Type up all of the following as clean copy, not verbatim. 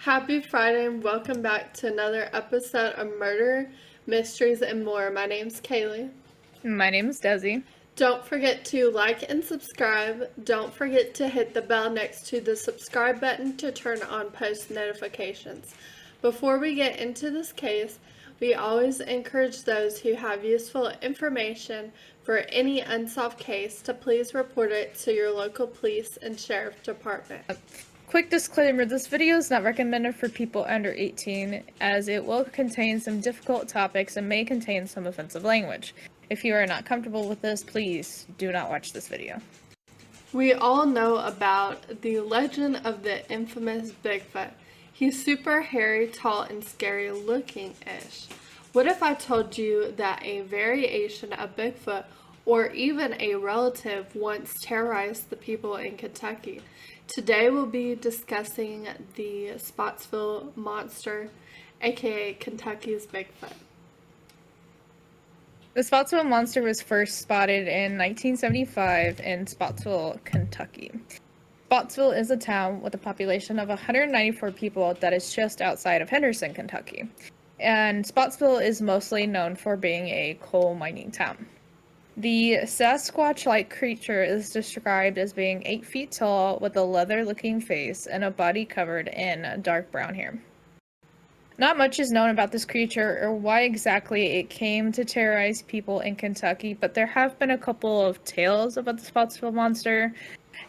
Happy Friday and welcome back to another episode of Murder, Mysteries, and More. My name's Kaylee. My name is Desi. Don't forget to like and subscribe. Don't forget to hit the bell next to the subscribe button to turn on post notifications. Before we get into this case, we always encourage those who have useful information for any unsolved case to please report it to your local police and sheriff department. Quick disclaimer, this video is not recommended for people under 18 as it will contain some difficult topics and may contain some offensive language. If you are not comfortable with this, please do not watch this video. We all know about the legend of the infamous Bigfoot. He's super hairy, tall, and scary looking-ish. What if I told you that a variation of Bigfoot, or even a relative, once terrorized the people in Kentucky? Today we'll be discussing the Spottsville Monster, aka Kentucky's Bigfoot. The Spottsville Monster was first spotted in 1975 in Spottsville, Kentucky. Spottsville is a town with a population of 194 people that is just outside of Henderson, Kentucky. And Spottsville is mostly known for being a coal mining town. The Sasquatch-like creature is described as being 8 feet tall with a leather-looking face and a body covered in dark brown hair. Not much is known about this creature or why exactly it came to terrorize people in Kentucky, but there have been a couple of tales about the Spottsville Monster,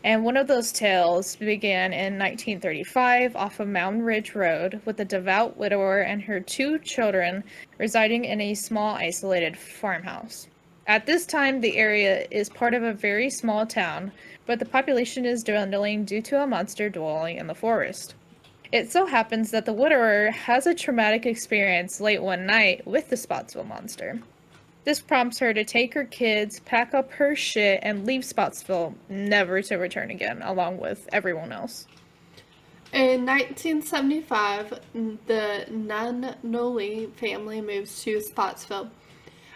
and one of those tales began in 1935 off of Mountain Ridge Road with a devout widower and her 2 children residing in a small isolated farmhouse. At this time, the area is part of a very small town, but the population is dwindling due to a monster dwelling in the forest. It so happens that the widower has a traumatic experience late one night with the Spottsville Monster. This prompts her to take her kids, pack up her shit, and leave Spottsville, never to return again, along with everyone else. In 1975, the Nunnelly family moves to Spottsville.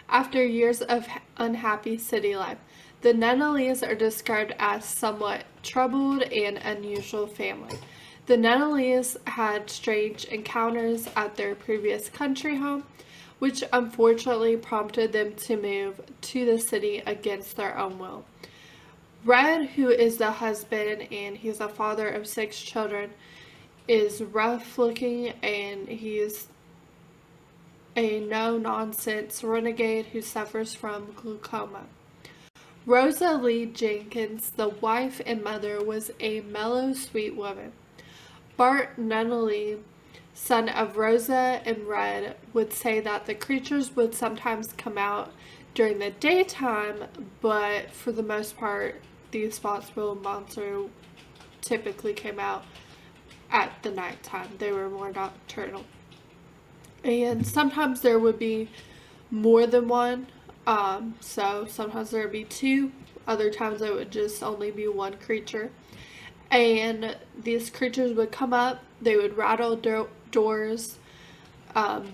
After years of unhappy city life, the Nunnellys are described as somewhat troubled and unusual family. The Nunnellys had strange encounters at their previous country home, which unfortunately prompted them to move to the city against their own will. Red, who is the husband and he's a father of 6 children, is rough looking and he's a no-nonsense renegade who suffers from glaucoma. Rosa Lee Jenkins, the wife and mother, was a mellow, sweet woman. Bart Nunnelly, son of Rosa and Red, would say that the creatures would sometimes come out during the daytime, but for the most part, the Spottsville Monster typically came out at the nighttime. They were more nocturnal. And sometimes there would be more than one. So sometimes there would be 2. Other times it would just only be 1 creature. And these creatures would come up. They would rattle doors,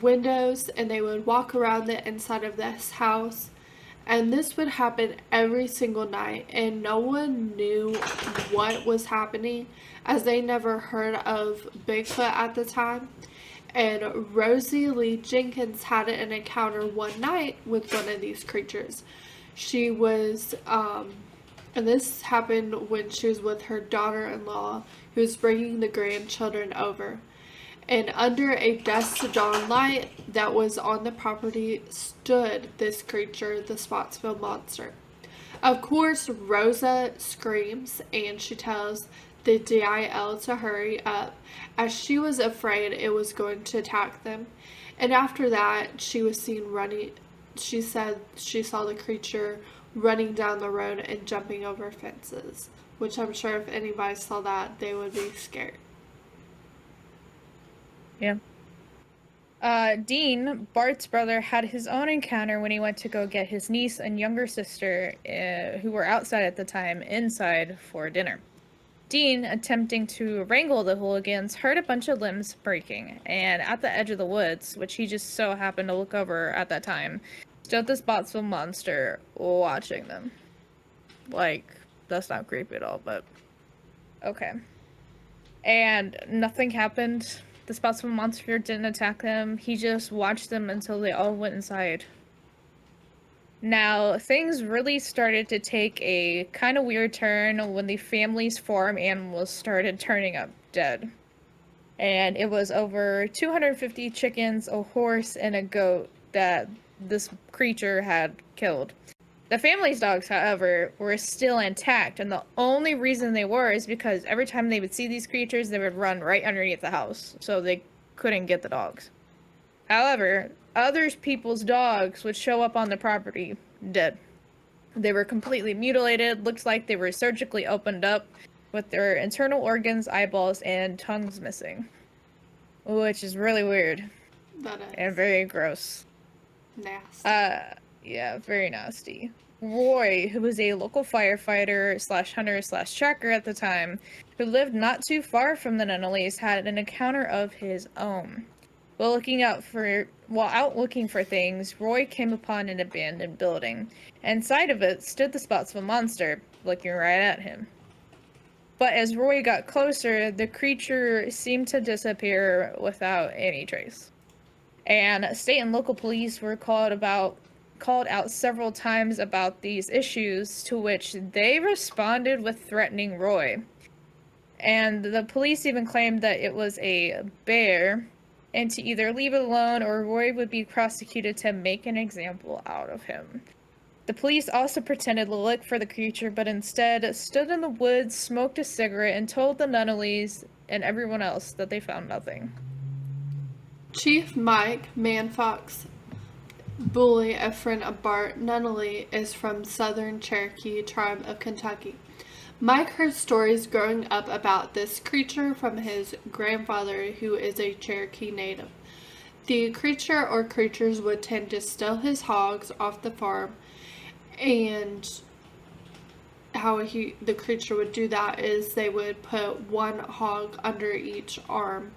windows, and they would walk around the inside of this house. And this would happen every single night. And no one knew what was happening as they never heard of Bigfoot at the time. And Rosie Lee Jenkins had an encounter one night with one of these creatures. She was, and this happened when she was with her daughter-in-law, who was bringing the grandchildren over. And under a dusk dawn light that was on the property stood this creature, the Spottsville Monster. Of course, Rosa screams and she tells the DIL to hurry up, as she was afraid it was going to attack them. And after that, she was seen running. She said she saw the creature running down the road and jumping over fences, which I'm sure if anybody saw that, they would be scared. Yeah. Dean, Bart's brother, had his own encounter when he went to go get his niece and younger sister, who were outside at the time, inside for dinner. Dean, attempting to wrangle the hooligans, heard a bunch of limbs breaking, and at the edge of the woods, which he just so happened to look over at that time, stood the Spottsville Monster watching them. Like, that's not creepy at all, but okay. And nothing happened. the Spottsville Monster didn't attack them. He just watched them until they all went inside. Now, things really started to take a kind of weird turn when the family's farm animals started turning up dead. And it was over 250 chickens, a horse, and a goat that this creature had killed. The family's dogs, however, were still intact, and the only reason they were is because every time they would see these creatures, they would run right underneath the house, so they couldn't get the dogs. However, other people's dogs would show up on the property dead. They were completely mutilated, looks like they were surgically opened up, with their internal organs, eyeballs, and tongues missing. Which is really weird. That is. And very gross. Nasty. Yeah, very nasty. Roy, who was a local firefighter / hunter / tracker at the time, who lived not too far from the Nunnellys, had an encounter of his own. While out looking for things, Roy came upon an abandoned building. Inside of it stood the Spottsville Monster, looking right at him. But as Roy got closer, the creature seemed to disappear without any trace. And state and local police were called out several times about these issues, to which they responded with threatening Roy. And the police even claimed that it was a bear, and to either leave it alone or Roy would be prosecuted to make an example out of him. The police also pretended to look for the creature, but instead stood in the woods, smoked a cigarette, and told the Nunnellys and everyone else that they found nothing. Chief Mike Manfox Bully, a friend of Bart Nunnelly, is from Southern Cherokee tribe of Kentucky. Mike heard stories growing up about this creature from his grandfather, who is a Cherokee native. The creature or creatures would tend to steal his hogs off the farm, and how the creature would do that is they would put one hog under each arm.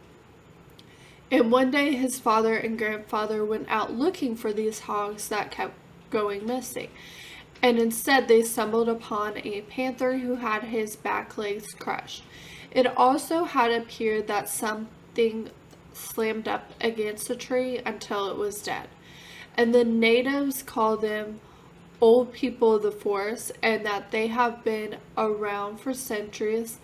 And one day his father and grandfather went out looking for these hogs that kept going missing. And instead they stumbled upon a panther who had his back legs crushed. It also had appeared that something slammed up against a tree until it was dead. And the natives call them old people of the forest, and that they have been around for centuries.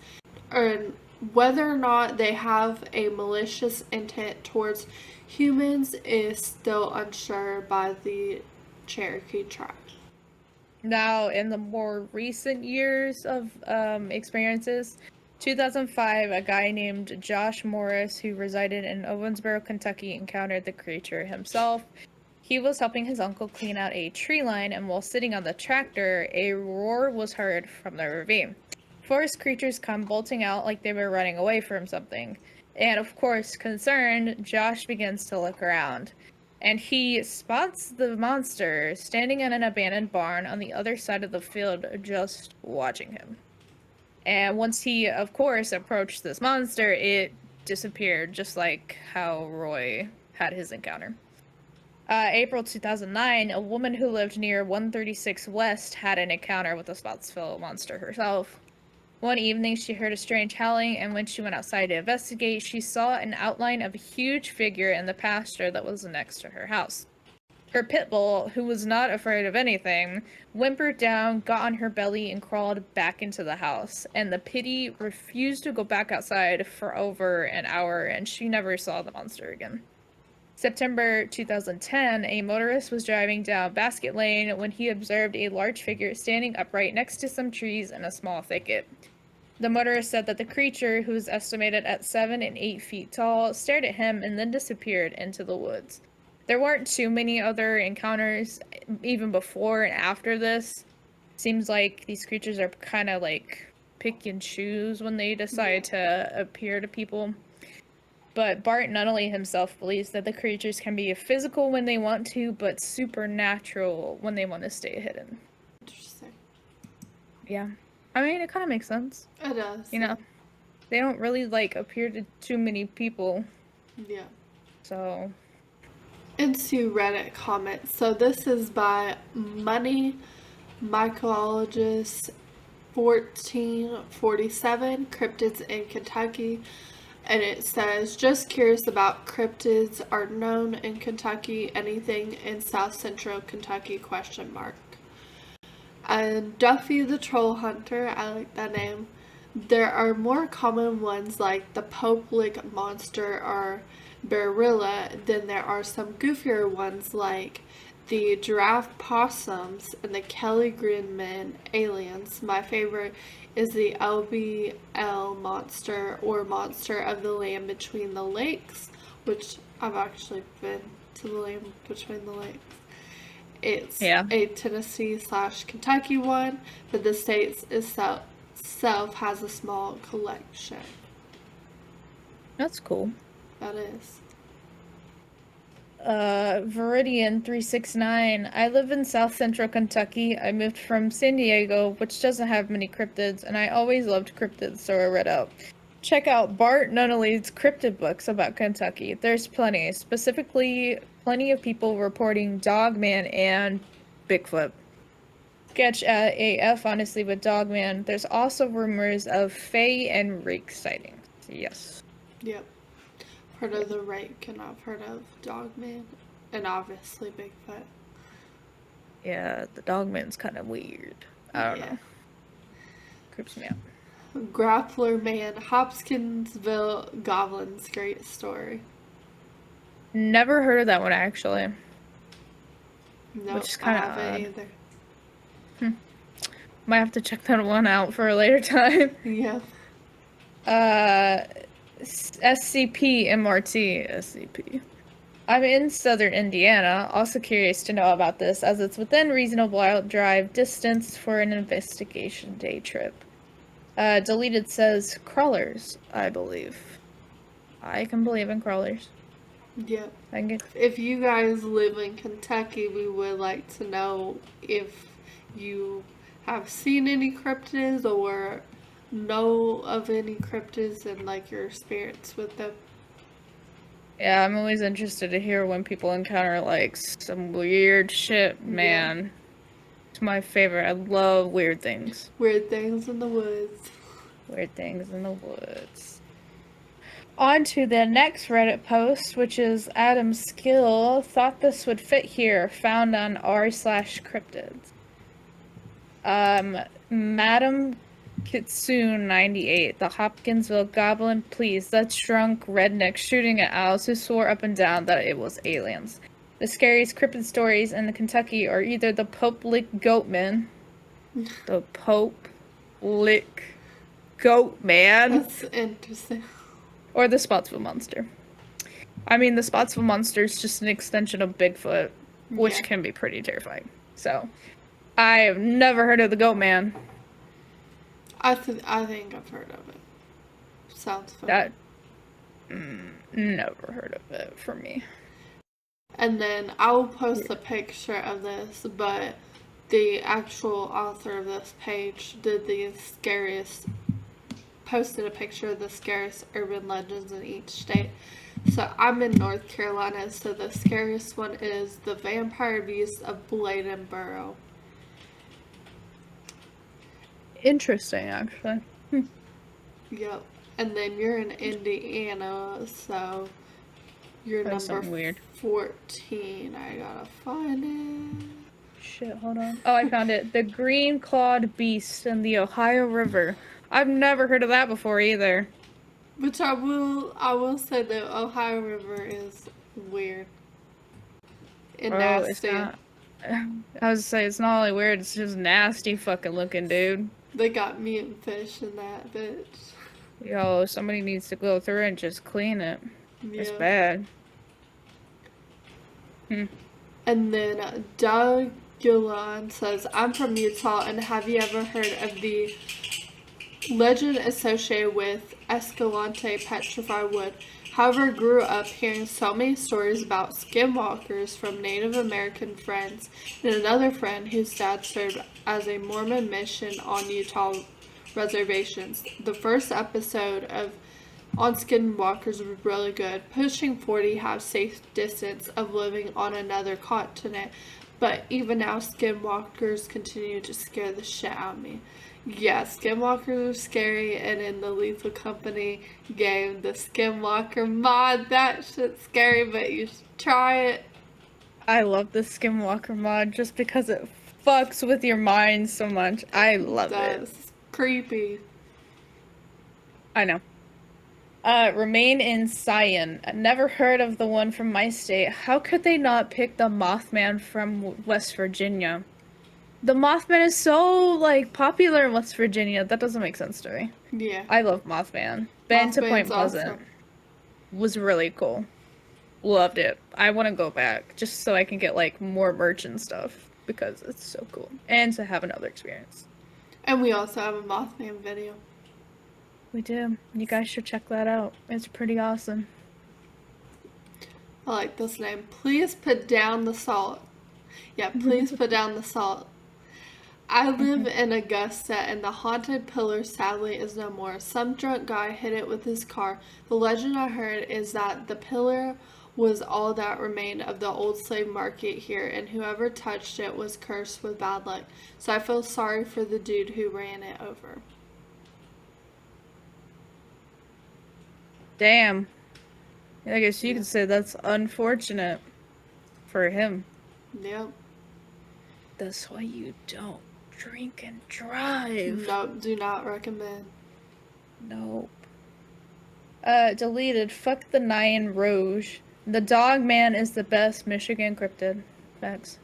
And whether or not they have a malicious intent towards humans is still unsure by the Cherokee tribe. Now, in the more recent years of experiences, 2005, a guy named Josh Morris, who resided in Owensboro, Kentucky, encountered the creature himself. He was helping his uncle clean out a tree line, and while sitting on the tractor, a roar was heard from the ravine. Forest creatures come bolting out like they were running away from something. And of course, concerned, Josh begins to look around. And he spots the monster standing in an abandoned barn on the other side of the field, just watching him. And once he, of course, approached this monster, it disappeared, just like how Roy had his encounter. April 2009, a woman who lived near 136 West had an encounter with the Spottsville Monster herself. One evening, she heard a strange howling, and when she went outside to investigate, she saw an outline of a huge figure in the pasture that was next to her house. Her pit bull, who was not afraid of anything, whimpered down, got on her belly, and crawled back into the house. And the pitty refused to go back outside for over an hour, and she never saw the monster again. September 2010, a motorist was driving down Basket Lane when he observed a large figure standing upright next to some trees in a small thicket. The motorist said that the creature, who was estimated at 7 and 8 feet tall, stared at him and then disappeared into the woods. There weren't too many other encounters, even before and after this. Seems like these creatures are kind of like pick and choose when they decide to appear to people. But Bart Nunnelly himself believes that the creatures can be physical when they want to, but supernatural when they want to stay hidden. Interesting. Yeah. I mean, it kind of makes sense. It does. You know, they don't really, appear to too many people. Yeah. So. Into Reddit comments. So this is by Money Mycologist 1447, Cryptids in Kentucky. And it says, just curious about cryptids are known in Kentucky, anything in south central Kentucky, question mark. And Duffy the Troll Hunter, I like that name. There are more common ones like the Pope-Lick Monster or Barilla than there are some goofier ones like the Giraffe Possums and the Kelly Green Men aliens. My favorite is the LBL Monster or Monster of the Land Between the Lakes, which I've actually been to the Land Between the Lakes. It's a Tennessee/Kentucky one, but the state itself has a small collection. That's cool. That is. Viridian 369. I live in south central Kentucky. I moved from San Diego, which doesn't have many cryptids, and I always loved cryptids, so I read out. Check out Bart Nunnelly's cryptid books about Kentucky. There's plenty, specifically plenty of people reporting Dogman and Bigfoot. Sketch at AF, honestly, with Dogman. There's also rumors of Fae and Rake sightings. Yes. Yep. Heard of the Rake, and I've heard of Dogman, and obviously Bigfoot. Yeah, the Dogman's kind of weird. I don't know. Creeps me out. Grappler Man, Hopkinsville Goblins, great story. Never heard of that one, actually. No, which is kind of odd either. Might have to check that one out for a later time. Yeah. SCP MRT SCP. I'm in southern Indiana, also curious to know about this, as it's within reasonable drive distance for an investigation day trip. Deleted says crawlers, I believe. I can believe in crawlers. Yeah. I get... If you guys live in Kentucky, we would like to know if you have seen any cryptids or know of any cryptids and like your experience with them. Yeah, I'm always interested to hear when people encounter like some weird shit, man. Yeah. It's my favorite. I love weird things. Weird things in the woods. Weird things in the woods. On to the next Reddit post, which is Adam Skill. Thought this would fit here. Found on r/cryptids. Madam Kitsune 98, the Hopkinsville Goblin, please, that's drunk redneck shooting at owls who swore up and down that it was aliens. The scariest cryptid stories in the Kentucky are either the Pope-Lick Goatman, the Pope-Lick Goatman, that's interesting, or the Spottsville Monster. I mean, the Spottsville Monster is just an extension of Bigfoot, which can be pretty terrifying. So, I have never heard of the Goatman. I think I've heard of it. Sounds fun. Never heard of it for me. And then I will post a picture of this, but the actual author of this page posted a picture of the scariest urban legends in each state. So I'm in North Carolina, so the scariest one is the vampire abuse of Bladenboro. Interesting, actually. Yep. And then you're in Indiana, so you're number weird. 14. I gotta find it. Shit, hold on. Oh, I found it. The Green Clawed Beast in the Ohio River. I've never heard of that before either. Which I will say the Ohio River is weird. And nasty. It's not. I was say it's not only weird, it's just nasty fucking looking, dude. They got mutant fish in that bitch. Yo, somebody needs to go through and just clean it. Yeah. It's bad. And then Doug Gillon says, I'm from Utah, and have you ever heard of the legend associated with Escalante petrified wood? However, grew up hearing so many stories about skinwalkers from Native American friends and another friend whose dad served as a Mormon mission on Utah reservations. The first episode on skinwalkers was really good. Pushing 40 have safe distance of living on another continent, But even now, skinwalkers continue to scare the shit out of me. Yeah, skinwalkers are scary, and in the Lethal Company game, the skinwalker mod, that shit's scary, but you should try it. I love the Skinwalker mod just because it fucks with your mind so much. I love it. That's creepy. I know. Remain in Sion. Never heard of the one from my state. How could they not pick the Mothman from West Virginia? The Mothman is so, like, popular in West Virginia. That doesn't make sense to me. Yeah. I love Mothman. Been to Point Mothman's Pleasant. awesome. Was really cool. Loved it. I want to go back just so I can get, like, more merch and stuff because it's so cool. And to have another experience. And we also have a Mothman video. We do. You guys should check that out. It's pretty awesome. I like this name. Please put down the salt. Yeah, please put down the salt. I live in Augusta, and the haunted pillar sadly is no more. Some drunk guy hit it with his car. The legend I heard is that the pillar was all that remained of the old slave market here, and whoever touched it was cursed with bad luck. So I feel sorry for the dude who ran it over. Damn. I guess you could say that's unfortunate for him. Yep. That's why you don't drink and drive. Nope, do not recommend. Nope. Deleted. Fuck the Nyan Rouge. The Dog Man is the best Michigan cryptid. Facts.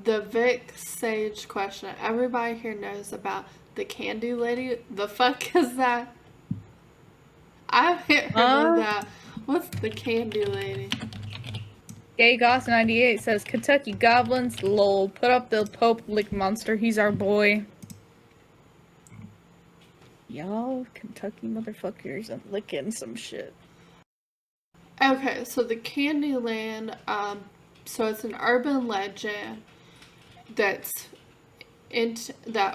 The Vic Sage question. Everybody here knows about the candy lady. The fuck is that? I haven't heard of that. What's the candy lady? Gay Goss 98 says Kentucky Goblins, lol. Put up the Pope Lick Monster. He's our boy. Y'all Kentucky motherfuckers and licking some shit. Okay, so the Candyland, so it's an urban legend that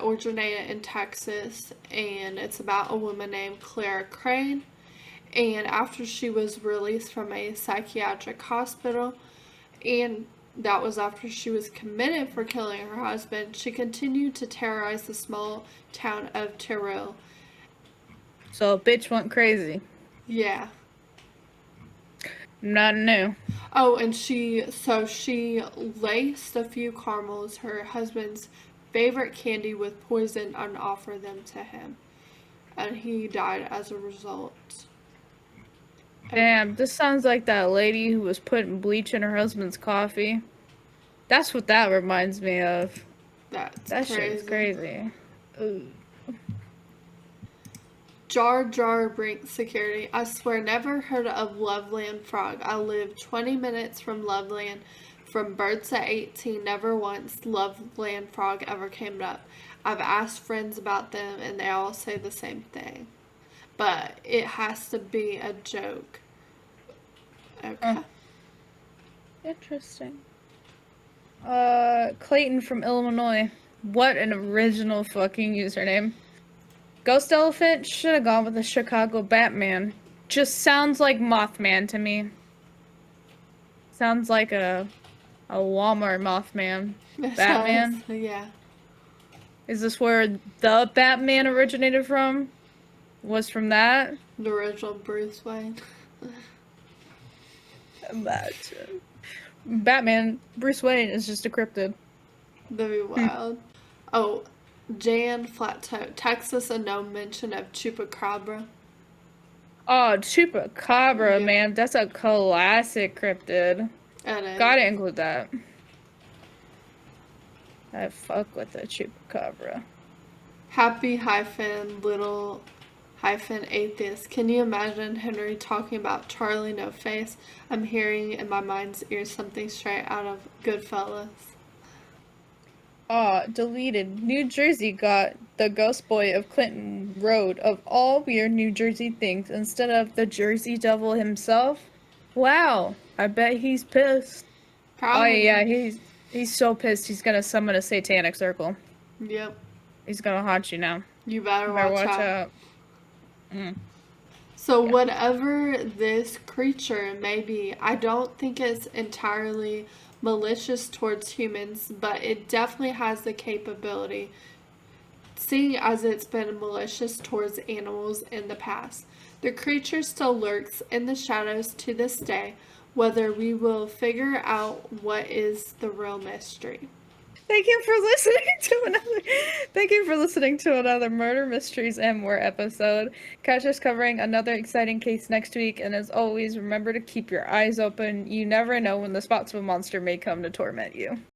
originated in Texas, and it's about a woman named Clara Crane. And after she was released from a psychiatric hospital, and that was after she was committed for killing her husband, she continued to terrorize the small town of Terrell. So a bitch went crazy. Yeah. Not new. Oh, and she laced a few caramels, her husband's favorite candy, with poison and offered them to him. And he died as a result. Damn, this sounds like that lady who was putting bleach in her husband's coffee. That's what that reminds me of. That shit is crazy. Ooh. Jar Jar Brink Security. I swear, never heard of Loveland Frog. I live 20 minutes from Loveland. From birth to 18, never once Loveland Frog ever came up. I've asked friends about them, and they all say the same thing. But it has to be a joke. Okay. Interesting. Clayton from Illinois. What an original fucking username. Ghost Elephant should have gone with the Chicago Batman. Just sounds like Mothman to me. Sounds like a Walmart Mothman. Batman? Yeah. Is this where the Batman originated from? Was from that? The original Bruce Wayne. Imagine. Batman, Bruce Wayne is just a cryptid. That'd be wild. Oh, Jan Flateau, Texas, and no mention of Chupacabra. Oh, Chupacabra, Yeah. man. That's a classic cryptid. Gotta include that. I fuck with the Chupacabra. Happy little atheist. Can you imagine Henry talking about Charlie No Face? I'm hearing in my mind's ear something straight out of Goodfellas. Deleted. New Jersey got the ghost boy of Clinton Road of all weird New Jersey things instead of the Jersey Devil himself. Wow. I bet he's pissed. Probably. Oh yeah, he's so pissed he's gonna summon a satanic circle. Yep. He's gonna haunt you now. You better watch out. So, Yeah. whatever this creature may be, I don't think it's entirely malicious towards humans, but it definitely has the capability, seeing as it's been malicious towards animals in the past. The creature still lurks in the shadows to this day, whether we will figure out what is the real mystery. Thank you for listening to another Murder Mysteries and More episode. Catch us covering another exciting case next week, and as always, remember to keep your eyes open. You never know when the Spottsville Monster may come to torment you.